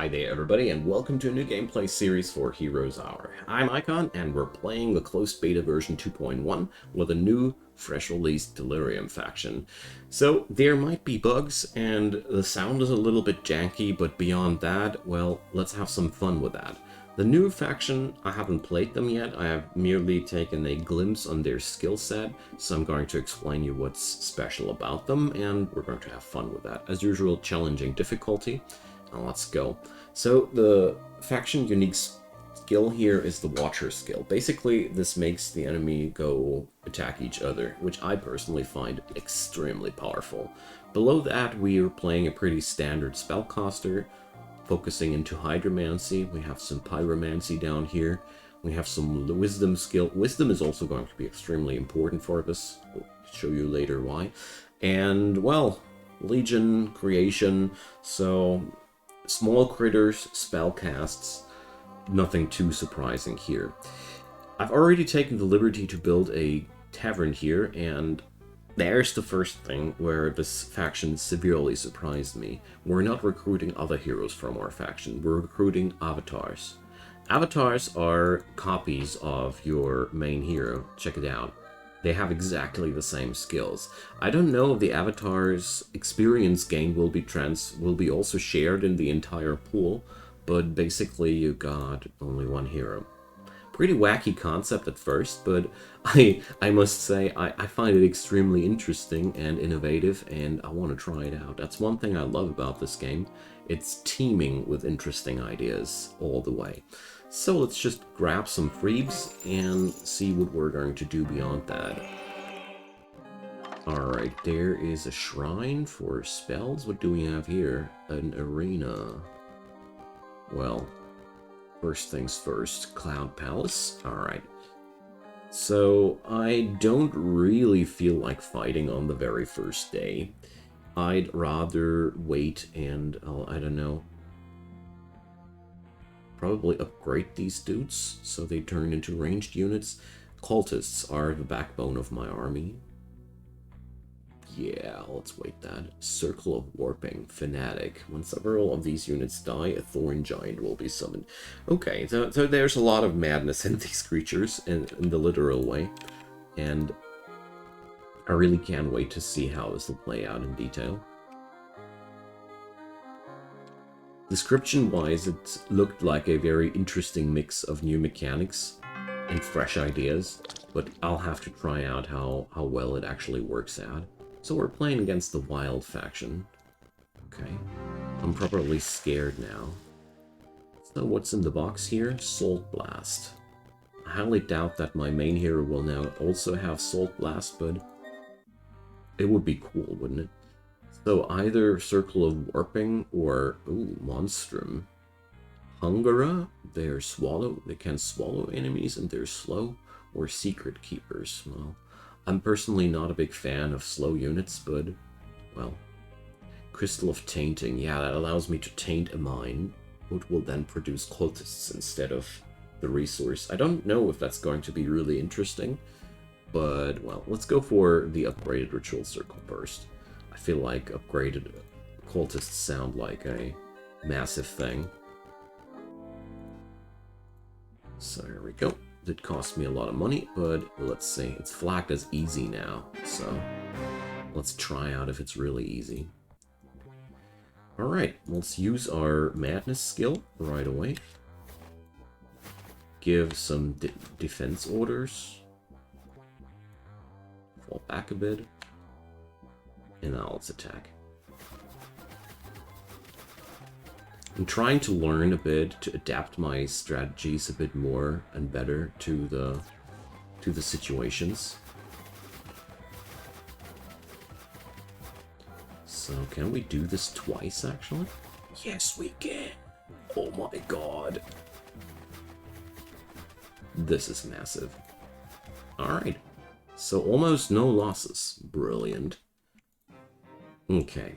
Hi there everybody, and welcome to a new gameplay series for Heroes Hour. I'm Icon, and we're playing the closed beta version 2.1 with a new, fresh released Delirium faction. So there might be bugs, and the sound is a little bit janky, but beyond that, well, let's have some fun with that. The new faction, I haven't played them yet, I have merely taken a glimpse on their skill set, so I'm going to explain you what's special about them, and we're going to have fun with that. As usual, challenging difficulty. Let's go. So the faction unique skill here is the Watcher skill. Basically, this makes the enemy go attack each other, which I personally find extremely powerful. Below that, we are playing a pretty standard spellcaster, focusing into hydromancy. We have some pyromancy down here. We have some wisdom skill. Wisdom is also going to be extremely important for this. I'll show you later why. And, well, Legion, creation, so small critters, spellcasts, nothing too surprising here. I've already taken the liberty to build a tavern here, and there's the first thing where this faction severely surprised me. We're not recruiting other heroes from our faction, we're recruiting avatars. Avatars are copies of your main hero. Check it out. They have exactly the same skills. I don't know if the avatar's experience gain will be also shared in the entire pool, but basically you got only one hero. Pretty wacky concept at first, but I must say I find it extremely interesting and innovative, and I want to try it out. That's one thing I love about this game. It's teeming with interesting ideas all the way. So let's just grab some freebs and see what we're going to do beyond that. Alright, there is a shrine for spells. What do we have here? An arena. Well, first things first, Cloud Palace. Alright. So, I don't really feel like fighting on the very first day. I'd rather wait and, I don't know, probably upgrade these dudes so they turn into ranged units. Cultists are the backbone of my army. Yeah, let's wait that. Circle of Warping, Fanatic. When several of these units die, a Thorn Giant will be summoned. Okay, so there's a lot of madness in these creatures, in the literal way. And I really can't wait to see how this will play out in detail. Description-wise, it looked like a very interesting mix of new mechanics and fresh ideas, but I'll have to try out how well it actually works out. So we're playing against the Wild faction. Okay, I'm properly scared now. So what's in the box here? Salt Blast. I highly doubt that my main hero will now also have Salt Blast, but it would be cool, wouldn't it? So either Circle of Warping or, ooh, Monstrum. Hungara, they're swallow. They can swallow enemies and they're slow. Or Secret Keepers. Well, I'm personally not a big fan of slow units, but, well. Crystal of Tainting. Yeah, that allows me to taint a mine, which will then produce cultists instead of the resource. I don't know if that's going to be really interesting, but, well, let's go for the upgraded Ritual Circle first. I feel like upgraded cultists sound like a massive thing. So here we go. It cost me a lot of money, but let's see. It's flagged as easy now, so let's try out if it's really easy. Alright, let's use our Madness skill right away. Give some defense orders. Fall back a bit. And now let's attack. I'm trying to learn a bit to adapt my strategies a bit more and better to the situations. So can we do this twice actually? Yes, we can. Oh my god. This is massive. Alright. So almost no losses. Brilliant. Okay,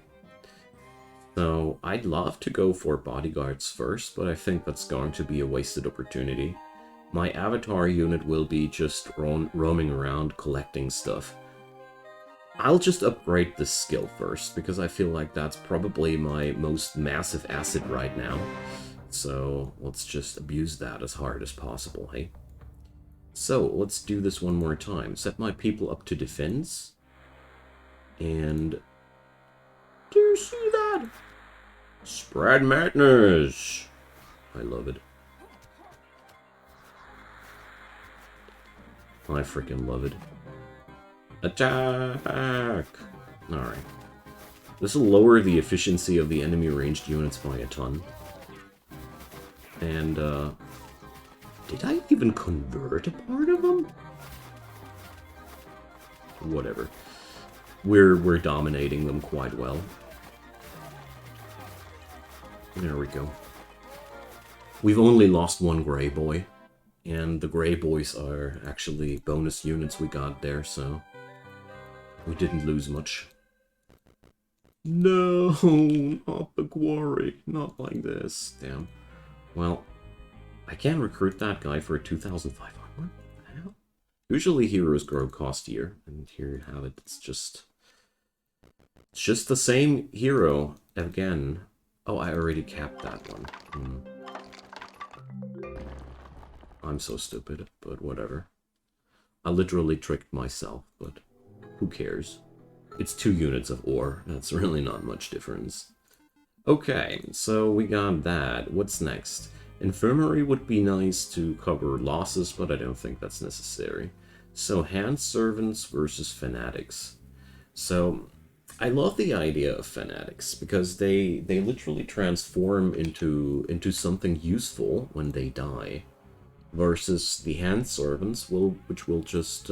so I'd love to go for bodyguards first, but I think that's going to be a wasted opportunity. My avatar unit will be just roaming around collecting stuff. I'll just upgrade this skill first, because I feel like that's probably my most massive asset right now. So let's just abuse that as hard as possible, hey? So let's do this one more time. Set my people up to defense. And... do you see that? Spread madness! I love it. I freaking love it. Attack! Alright. This will lower the efficiency of the enemy ranged units by a ton. And, did I even convert a part of them? Whatever. We're dominating them quite well. There we go. We've only lost one Grey Boy. And the Grey Boys are actually bonus units we got there, so... we didn't lose much. No, not the quarry. Not like this. Damn. Well, I can't recruit that guy for 2,500. What the hell? Usually heroes grow costier, and here you have it. It's just the same hero again. Oh, I already capped that one. I'm so stupid, but whatever. I literally tricked myself, but who cares? It's 2 units of ore. That's really not much difference. Okay, so we got that. What's next? Infirmary would be nice to cover losses, but I don't think that's necessary. So, hand servants versus fanatics. So, I love the idea of fanatics, because they literally transform into something useful when they die. Versus the hand servants, which will just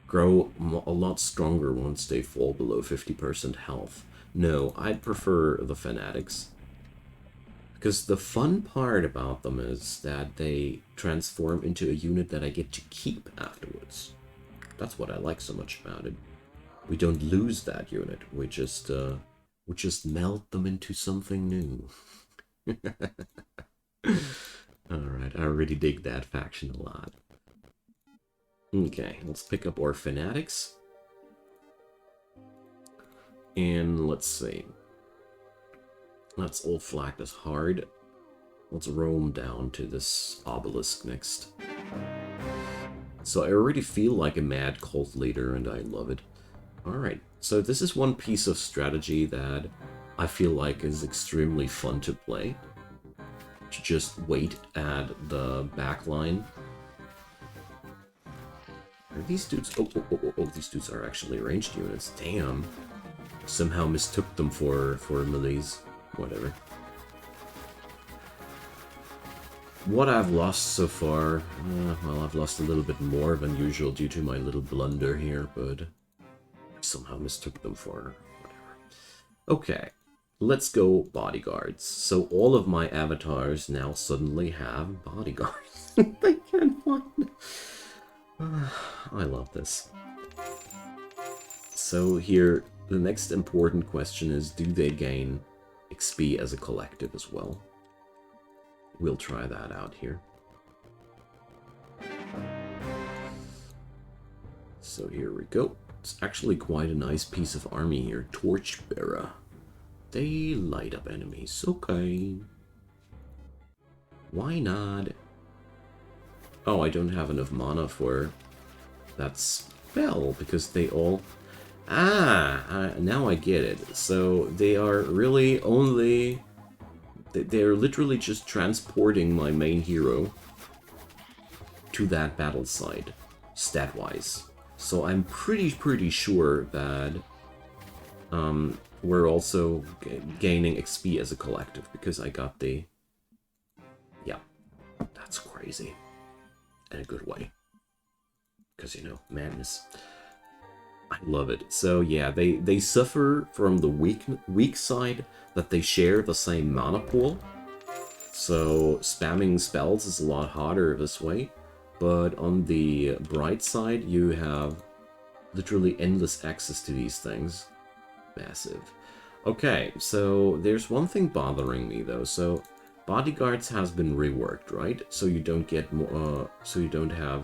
grow a lot stronger once they fall below 50% health. No, I'd prefer the fanatics. Because the fun part about them is that they transform into a unit that I get to keep afterwards. That's what I like so much about it. We don't lose that unit, we just melt them into something new. Alright, I already dig that faction a lot. Okay, let's pick up our fanatics. And let's see. That's all flagged as hard. Let's roam down to this obelisk next. So I already feel like a mad cult leader, and I love it. Alright, so this is one piece of strategy that I feel like is extremely fun to play. To just wait at the back line. Are these dudes... Oh, these dudes are actually ranged units. Damn. Somehow mistook them for melees. Whatever. What I've lost so far... well, I've lost a little bit more than usual due to my little blunder here, but... I somehow mistook them for... whatever. Okay. Let's go bodyguards. So all of my avatars now suddenly have bodyguards. They can't find... I love this. So here, the next important question is, do they gain XP as a collective as well? We'll try that out here. So here we go. It's actually quite a nice piece of army here. Torchbearer. They light up enemies. Okay. Why not? Oh, I don't have enough mana for that spell, because they all... now I get it. So they are really only... They're literally just transporting my main hero to that battle site, stat-wise. So I'm pretty sure that we're also gaining XP as a collective, because I got the... Yeah, that's crazy. In a good way. Because, you know, madness. I love it. So yeah, they suffer from the weak side, that they share the same mana pool. So spamming spells is a lot harder this way. But on the bright side, you have literally endless access to these things. Massive. Okay, so there's one thing bothering me though. So bodyguards has been reworked, right? So you don't get more. So you don't have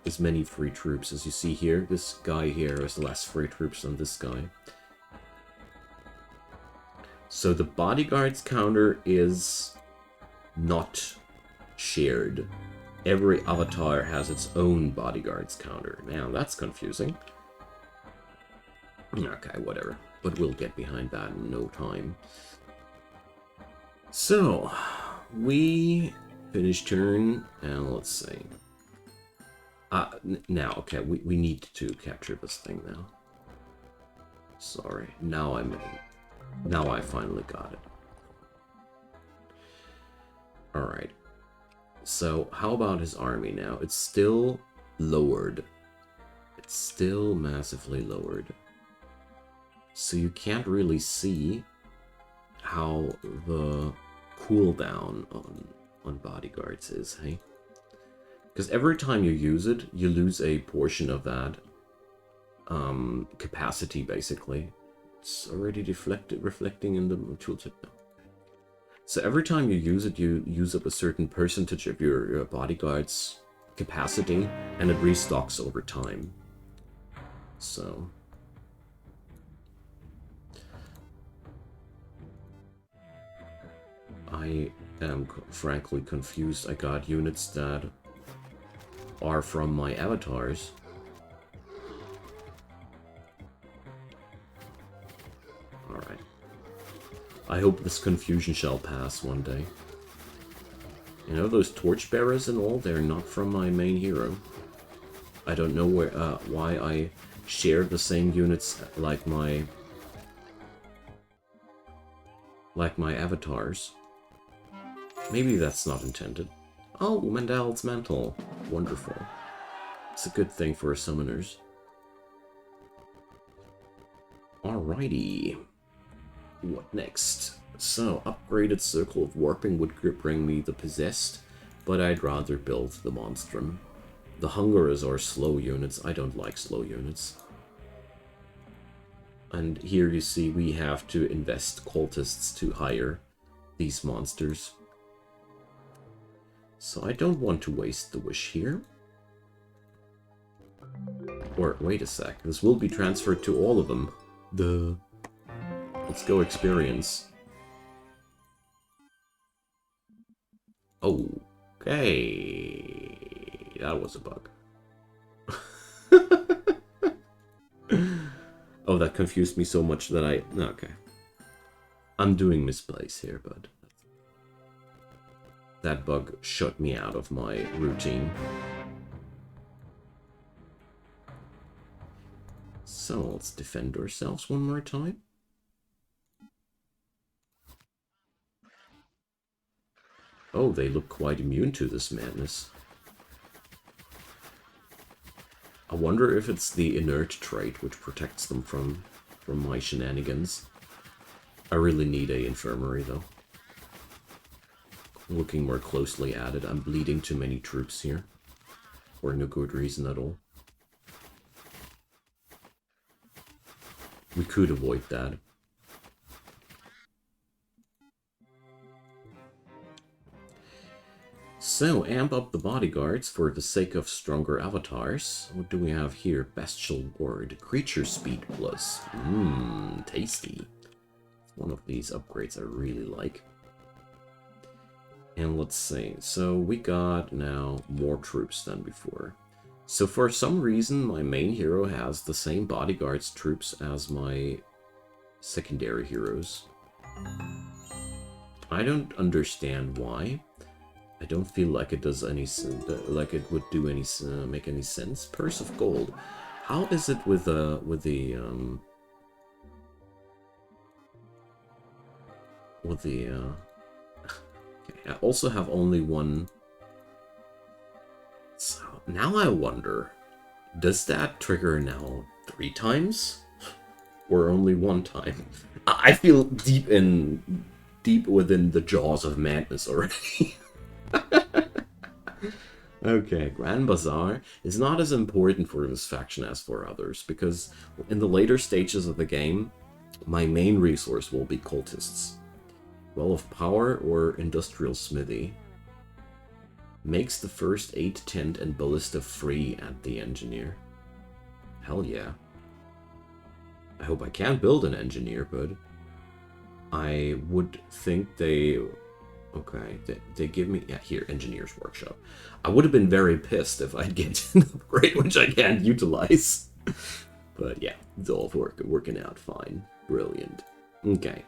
as many free troops. As you see here, this guy here has less free troops than this guy. So the bodyguards counter is not shared. Every avatar has its own bodyguards counter. Now that's confusing. Okay, whatever. But we'll get behind that in no time. So, we finished turn, and let's see. Now, okay, we need to capture this thing now. Sorry, now I finally got it. Alright. So, how about his army now? It's still lowered. It's still massively lowered. So you can't really see how the cooldown on bodyguards is, hey? Because every time you use it, you lose a portion of that capacity, basically. It's already reflecting in the tooltip now. So every time you use it, you use up a certain percentage of your bodyguard's capacity, and it restocks over time. So... I am frankly confused. I got units that are from my avatars. Alright. I hope this confusion shall pass one day. You know, those torchbearers and all, they're not from my main hero. I don't know why I share the same units like my avatars. Maybe that's not intended. Oh, Mandel's Mantle. Wonderful. It's a good thing for summoners. Alrighty. What next? So, upgraded Circle of Warping would bring me the Possessed, but I'd rather build the Monstrum. The Hungerers are slow units. I don't like slow units. And here you see we have to invest cultists to hire these monsters. So I don't want to waste the wish here. Or, wait a sec, this will be transferred to all of them. Let's go experience. Okay. That was a bug. Oh, that confused me so much that okay. I'm doing misplace here, but... that bug shut me out of my routine. So let's defend ourselves one more time. Oh, they look quite immune to this madness. I wonder if it's the inert trait which protects them from my shenanigans. I really need a infirmary though. Looking more closely at it, I'm bleeding too many troops here. For no good reason at all. We could avoid that. So, amp up the bodyguards for the sake of stronger avatars. What do we have here? Bestial Ward. Creature speed plus. Tasty. One of these upgrades I really like. And let's see. So we got now more troops than before. So for some reason, my main hero has the same bodyguards troops as my secondary heroes. I don't understand why. I don't feel like it does any like it would do any make any sense. Purse of Gold. How is it with the okay, I also have only one. So now I wonder, does that trigger now 3 times or only 1 time? I feel deep within the jaws of madness already. Okay, Grand Bazaar is not as important for this faction as for others, because in the later stages of the game, my main resource will be cultists. Well of Power or Industrial Smithy. Makes the first aid tent and ballista free at the engineer. Hell yeah. I hope I can build an engineer, but I would think they... Okay, they give me... Yeah, here, engineer's workshop. I would have been very pissed if I'd get an upgrade which I can't utilize. But yeah, it's all working out fine. Brilliant. Okay.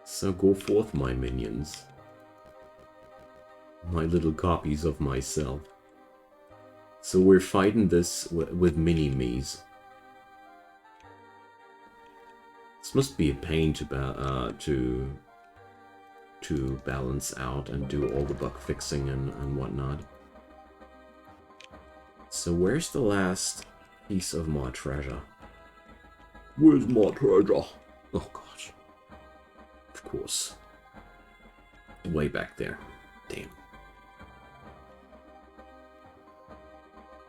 So go forth, my minions. My little copies of myself. So we're fighting this with mini-me's. This must be a pain to balance out and do all the bug fixing and whatnot. So where's the last piece of my treasure? Where's my treasure? Oh gosh. Of course. Way back there. Damn.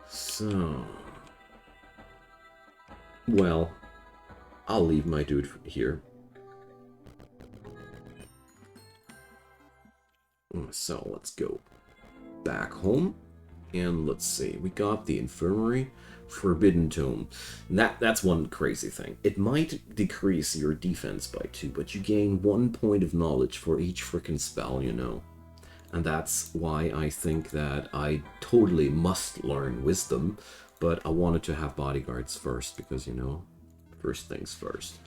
So... Well, I'll leave my dude here. So let's go back home. And let's see, we got the infirmary, forbidden tome. That's one crazy thing. It might decrease your defense by 2, but you gain 1 point of knowledge for each frickin' spell, you know. And that's why I think that I totally must learn wisdom, but I wanted to have bodyguards first, because, you know, first things first.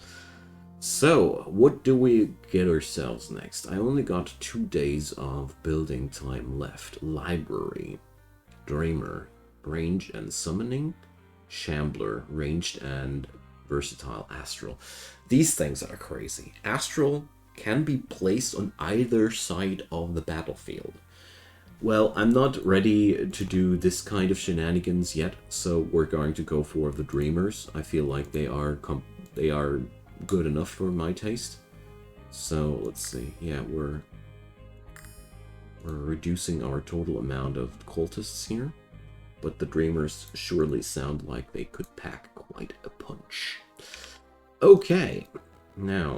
So, what do we get ourselves next? I only got 2 days of building time left. Library, Dreamer, range and summoning, Shambler, ranged and versatile, Astral. These things are crazy. Astral can be placed on either side of the battlefield. Well, I'm not ready to do this kind of shenanigans yet, so we're going to go for the Dreamers. I feel like they are good enough for my taste. So let's see. Yeah, we're reducing our total amount of cultists here, but the Dreamers surely sound like they could pack quite a punch. Okay, now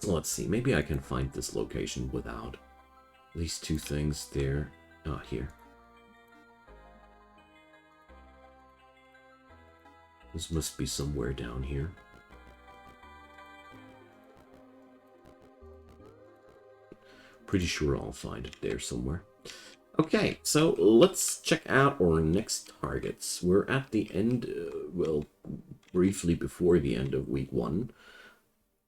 let's see. Maybe I can find this location without these 2 things there. Ah, here. This must be somewhere down here. Pretty sure I'll find it there somewhere. Okay, so let's check out our next targets. We're at the end, well, briefly before the end of week 1.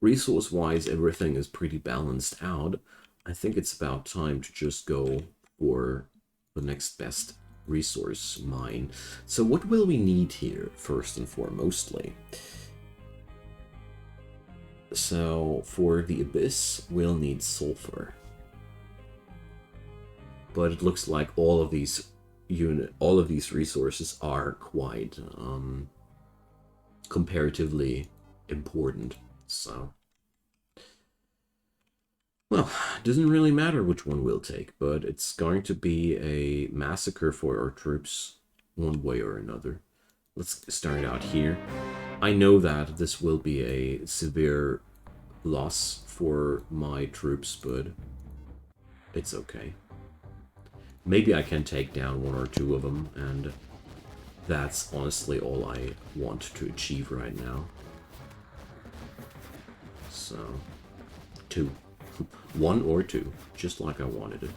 Resource-wise, everything is pretty balanced out. I think it's about time to just go for the next best resource mine. So what will we need here, first and foremostly? So for the Abyss, we'll need sulfur. But it looks like all of these resources are quite comparatively important. So, well, it doesn't really matter which one we'll take, but it's going to be a massacre for our troops one way or another. Let's start out here. I know that this will be a severe loss for my troops, but it's okay. Maybe I can take down 1 or 2 of them, and that's honestly all I want to achieve right now. So, 2. 1 or 2, just like I wanted it.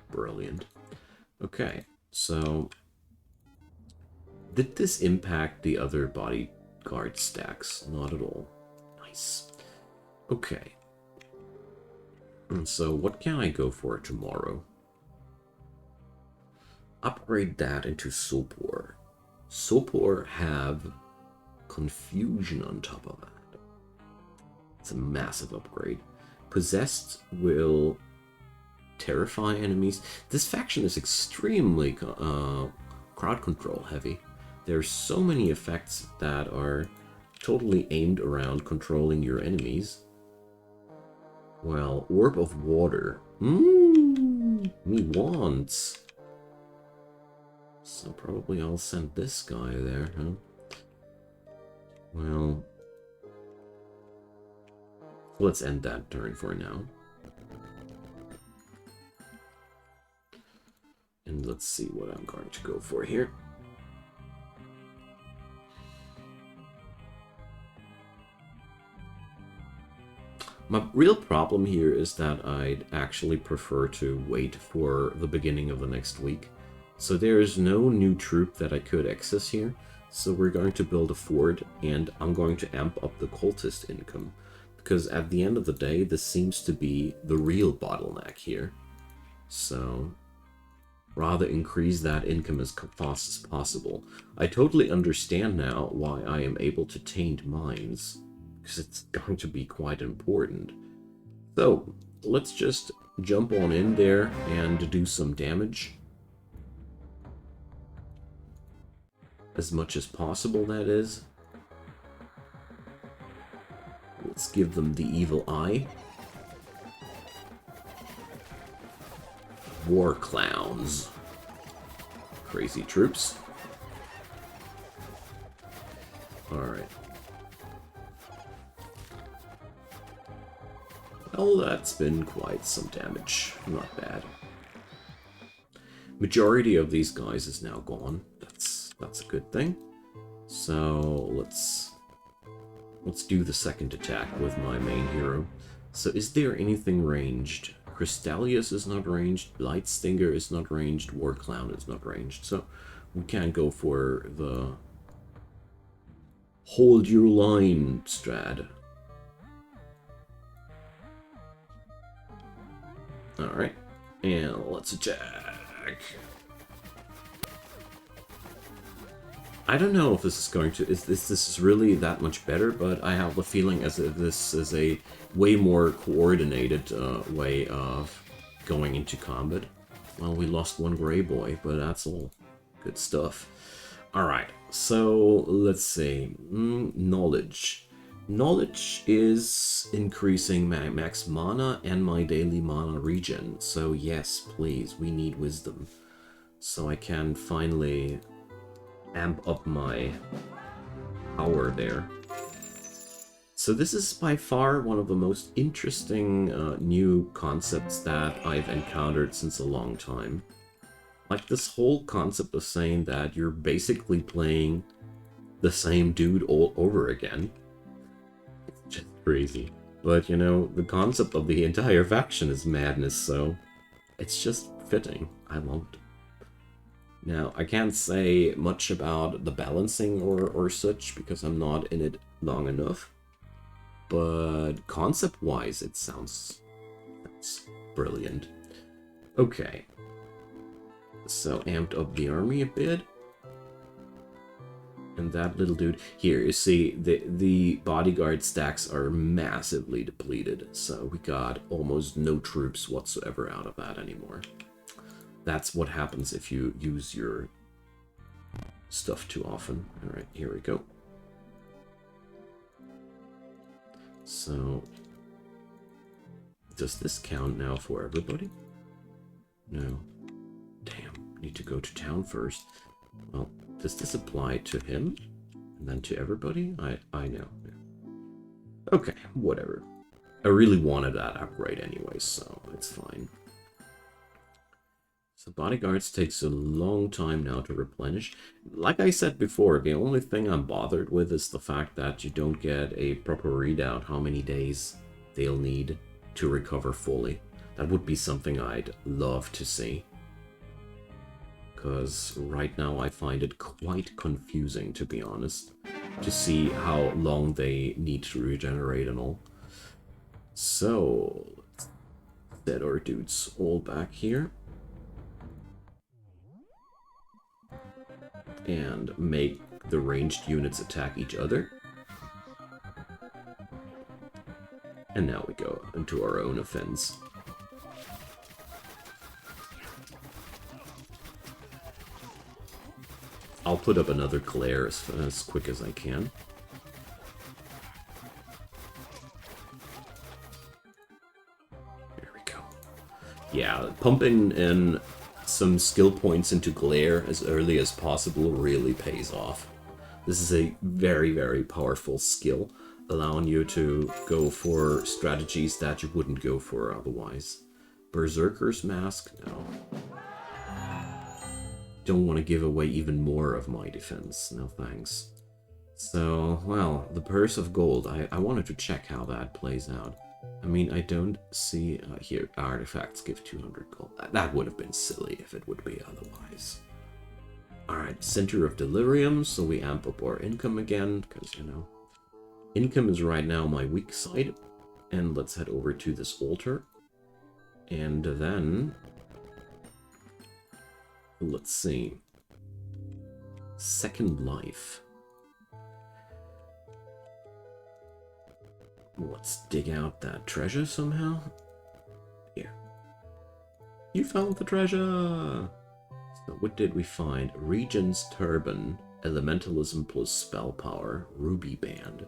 Brilliant. Okay, so did this impact the other bodyguard stacks? Not at all. Nice. Okay. And so what can I go for tomorrow? Upgrade that into Sopor. Sopor have confusion on top of that. It's a massive upgrade. Possessed will terrify enemies. This faction is extremely crowd control heavy. There's so many effects that are totally aimed around controlling your enemies. Well, Orb of Water. Me wants. So probably I'll send this guy there, huh? Well, let's end that turn for now. let's see what I'm going to go for here. My real problem here is that I'd actually prefer to wait for the beginning of the next week. So there's no new troop that I could access here. So we're going to build a fort, and I'm going to amp up the cultist income. Because at the end of the day, this seems to be the real bottleneck here. So rather increase that income as fast as possible. I totally understand now why I am able to taint mines, because it's going to be quite important. So let's just jump on in there and do some damage. As much as possible, that is. Let's give them the evil eye. War clowns. Crazy troops. Alright. Well, that's been quite some damage. Not bad. Majority of these guys is now gone. That's a good thing. So let's do the second attack with my main hero. So is there anything ranged? Crystallius is not ranged, Light Stinger is not ranged, War Clown is not ranged. So we can't go for the hold your line strat. Alright, and let's attack. I don't know if this is going to... This is really that much better, but I have the feeling as if this is a way more coordinated way of going into combat. Well, we lost one gray boy, but that's all good stuff. Alright, so let's see. Knowledge. Knowledge is increasing my max mana and my daily mana regen. So yes, please, we need wisdom. So I can finally amp up my power there. So this is by far one of the most interesting new concepts that I've encountered since a long time. Like this whole concept of saying that you're basically playing the same dude all over again. It's just crazy. But you know, the concept of the entire faction is madness, so it's just fitting. I love it. Now, I can't say much about the balancing or such, because I'm not in it long enough. But concept-wise, it sounds brilliant. Okay. So, amped up the army a bit. And that little dude... Here, you see, the bodyguard stacks are massively depleted. So, we got almost no troops whatsoever out of that anymore. That's what happens if you use your stuff too often. Alright, here we go. So, does this count now for everybody? No. Damn, need to go to town first. Well, does this apply to him? And then to everybody? I know. Okay, whatever. I really wanted that upgrade anyway, so it's fine. So bodyguards takes a long time now to replenish. Like I said before, the only thing I'm bothered with is the fact that you don't get a proper readout how many days they'll need to recover fully. That would be something I'd love to see. Because right now I find it quite confusing, to be honest, to see how long they need to regenerate and all. So, let's set our dudes all back here. And make the ranged units attack each other. And now we go into our own offense. I'll put up another glare as quick as I can. There we go. Yeah, pumping in some skill points into glare as early as possible really pays off. This is a very, very powerful skill, allowing you to go for strategies that you wouldn't go for otherwise. Berserker's Mask? No. don't want to give away even more of my defense. No thanks. So, well, the Purse of Gold. I wanted to check how that plays out. I mean, I don't see... here, artifacts give 200 gold. That would have been silly if it would be otherwise. Alright, Center of Delirium, so we amp up our income again, because, you know, income is right now my weak side. And let's head over to this altar. And then... let's see. Second Life. Let's dig out that treasure somehow. Here. You found the treasure! So what did we find? Regent's Turban, Elementalism plus Spell Power, Ruby Band.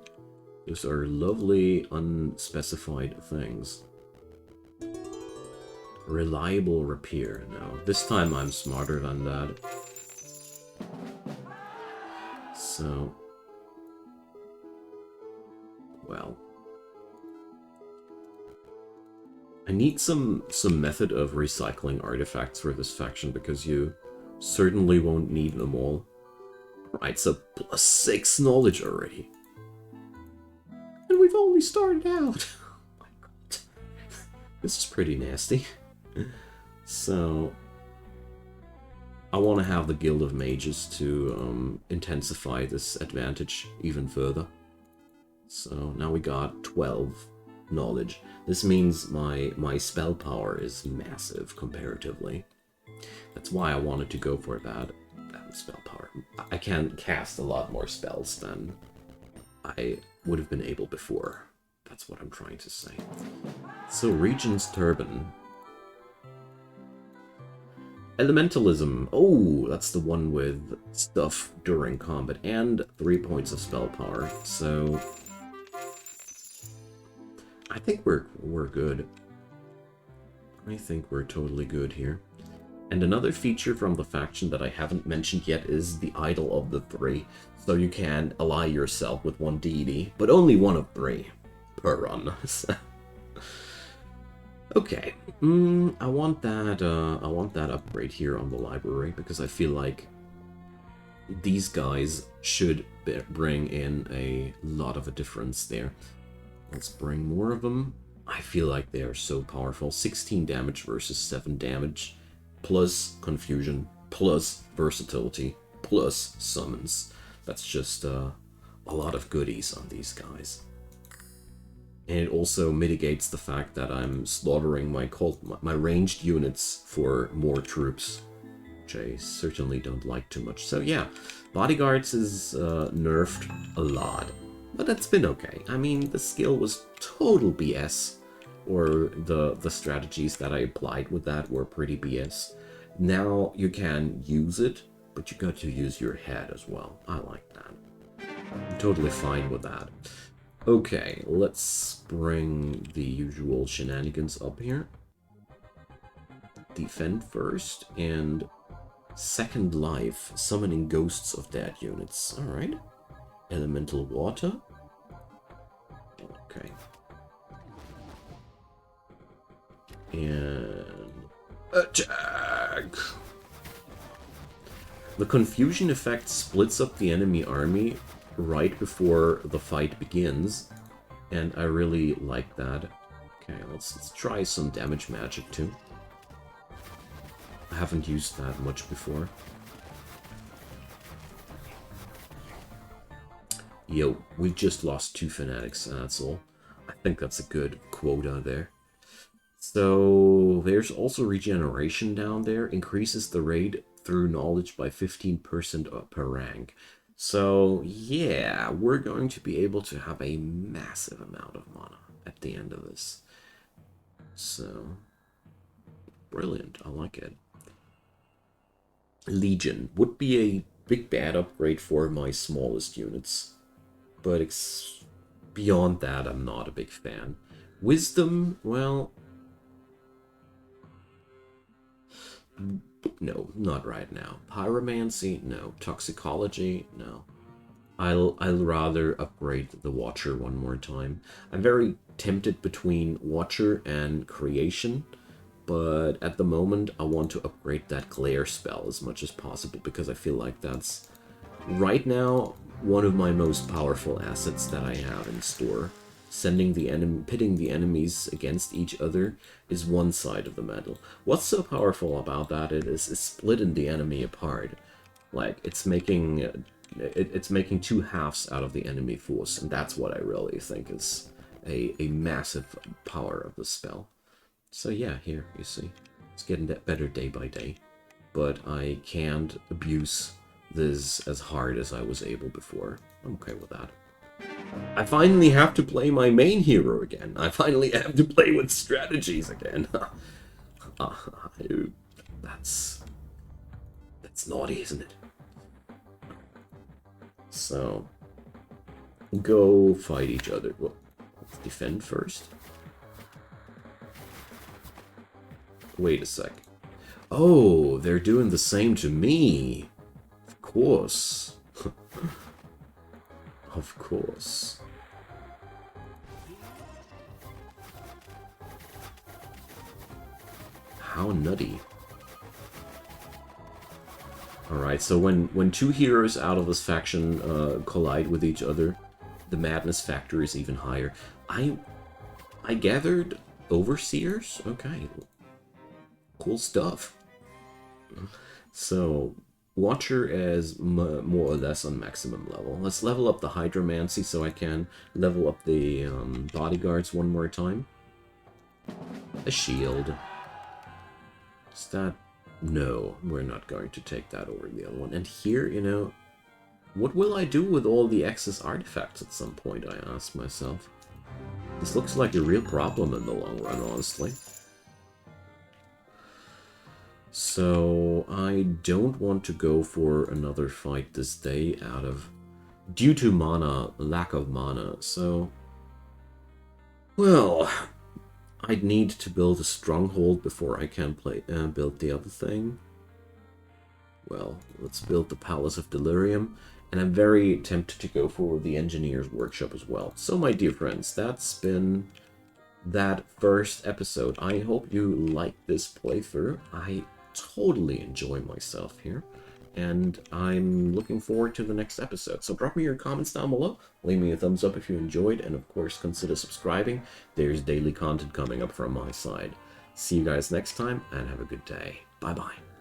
Those are lovely, unspecified things. Reliable Repair. No, this time I'm smarter than that. So... well... I need some method of recycling artifacts for this faction, because you certainly won't need them all. Right, so +6 knowledge already. And we've only started out! Oh my god. This is pretty nasty. So... I want to have the Guild of Mages to intensify this advantage even further. So now we got 12 knowledge. This means my spell power is massive comparatively. That's why I wanted to go for that spell power. I can cast a lot more spells than I would have been able before. That's what I'm trying to say. So Regent's Turban. Elementalism. Oh, that's the one with stuff during combat and 3 points of spell power. So I think we're good. I think we're totally good here. And another feature from the faction that I haven't mentioned yet is the Idol of the Three. So you can ally yourself with one deity, but only one of 3 per run. Okay, I want that upgrade here on the library, because I feel like these guys should bring in a lot of a difference there. Let's bring more of them. I feel like they are so powerful. 16 damage versus 7 damage, plus confusion, plus versatility, plus summons. That's just a lot of goodies on these guys. And it also mitigates the fact that I'm slaughtering my ranged units for more troops, which I certainly don't like too much. So yeah, bodyguards is nerfed a lot, but that's been okay. I mean, the skill was total BS, or the strategies that I applied with that were pretty BS. Now you can use it, but you got to use your head as well. I like that. I'm totally fine with that. Okay, let's bring the usual shenanigans up here. Defend first, and Second Life, summoning ghosts of dead units. Alright. Elemental Water. Okay. And... attack! The confusion effect splits up the enemy army right before the fight begins, and I really like that. Okay, let's try some damage magic too. I haven't used that much before. Yo, we've just lost 2 fanatics, that's all. I think that's a good quota there. So there's also regeneration down there, increases the raid through knowledge by 15% per rank. So, yeah, we're going to be able to have a massive amount of mana at the end of this. So, brilliant. I like it. Legion would be a big bad upgrade for my smallest units, but beyond that, I'm not a big fan. Wisdom, well... no, not right now. Pyromancy, no. Toxicology, no. I'll rather upgrade the Watcher one more time. I'm very tempted between Watcher and Creation, but at the moment I want to upgrade that glare spell as much as possible, because I feel like that's right now one of my most powerful assets that I have in store. Pitting the enemies against each other is one side of the medal. What's so powerful about that is splitting the enemy apart. Like, it's making two halves out of the enemy force, and that's what I really think is a massive power of the spell. So yeah, here, you see. It's getting better day by day. But I can't abuse this as hard as I was able before. I'm okay with that. I finally have to play my main hero again. I finally have to play with strategies again. That's naughty, isn't it? So, go fight each other. Well, let's defend first. Wait a sec. Oh, they're doing the same to me. Of course. Of course. How nutty. Alright, so when two heroes out of this faction collide with each other, the madness factor is even higher. I gathered overseers? Okay. Cool stuff. So, Watcher is more or less on maximum level. Let's level up the Hydromancy so I can level up the bodyguards one more time. A shield. Is that... No, we're not going to take that over the other one. And here, you know, what will I do with all the excess artifacts at some point, I ask myself. This looks like a real problem in the long run, honestly. So, I don't want to go for another fight this day due to mana, lack of mana, so... Well, I'd need to build a stronghold before I can build the other thing. Well, let's build the Palace of Delirium, and I'm very tempted to go for the Engineer's Workshop as well. So, my dear friends, that's been that first episode. I hope you liked this playthrough. I totally enjoy myself here, and I'm looking forward to the next episode. So drop me your comments down below, leave me a thumbs up if you enjoyed, and of course consider subscribing. There's daily content coming up from my side. See you guys next time, and have a good day. Bye bye.